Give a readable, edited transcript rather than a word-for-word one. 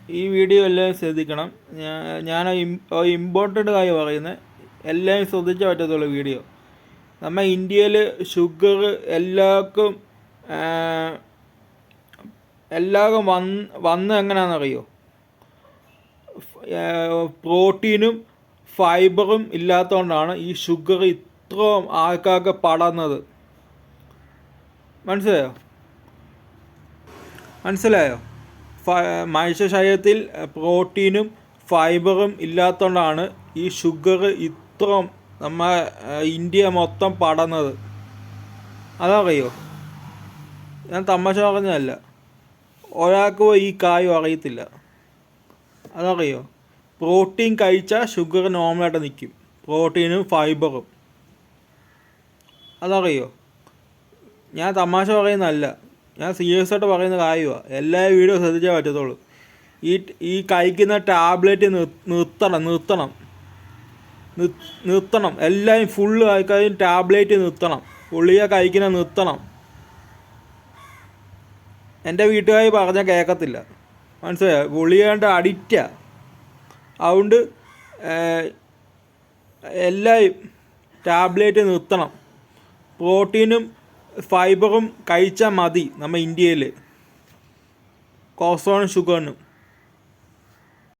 ഈ വീഡിയോ എല്ലാവരും ശ്രദ്ധിക്കണം. ഞാൻ ഇമ്പോർട്ടൻ്റ് കാര്യം പറയുന്നത് എല്ലാവരും ശ്രദ്ധിച്ചേ പറ്റത്തുള്ളൂ വീഡിയോ. നമ്മൾ ഇന്ത്യയിൽ ഷുഗർ എല്ലാവർക്കും വന്ന് എങ്ങനെയാണെന്നറിയോ? പ്രോട്ടീനും ഫൈബറും ഇല്ലാത്തതുകൊണ്ടാണ് ഈ ഷുഗർ ഇത്രയും ആൾക്കാർക്ക് പടർന്നത്. മനസ്സിലായോ? മനുഷ്യ ശരീരത്തിൽ പ്രോട്ടീനും ഫൈബറും ഇല്ലാത്തതുകൊണ്ടാണ് ഈ ഷുഗർ ഇത്രയും ഇന്ത്യ മൊത്തം പടർന്നത്. അതറിയോ? ഞാൻ തമാശ പറഞ്ഞതല്ല. ഒരാൾക്ക് ഈ കാര്യം അറിയത്തില്ല. അതറിയോ? പ്രോട്ടീൻ കഴിച്ചാൽ ഷുഗർ നോർമലായിട്ട് നിൽക്കും, പ്രോട്ടീനും ഫൈബറും. അതറിയോ? ഞാൻ തമാശ പറയുന്നതല്ല, ഞാൻ സീരിയസ് ആയിട്ട് പറയുന്ന കാര്യമാണ്. എല്ലാ വീഡിയോ ശ്രദ്ധിച്ചേ പറ്റത്തുള്ളൂ. ഈ കഴിക്കുന്ന ടാബ്ലറ്റ് നിർത്തണം. എല്ലാവരും ഫുള്ള് ആൾക്കാരും ടാബ്ലറ്റ് നിർത്തണം, ഗുളിക കഴിക്കുന്ന നിർത്തണം. എൻ്റെ വീട്ടുകാർ പറഞ്ഞാൽ കേൾക്കത്തില്ല, മനസ്സിലായോ? ഗുളികേണ്ട അഡിക്റ്റാ. അതുകൊണ്ട് എല്ലാവരും ടാബ്ലറ്റ് നിർത്തണം. പ്രോട്ടീനും ഫൈബറും കഴിച്ചാൽ മതി. നമ്മൾ ഇന്ത്യയിൽ കൊളസ്ട്രോളും ഷുഗറിനും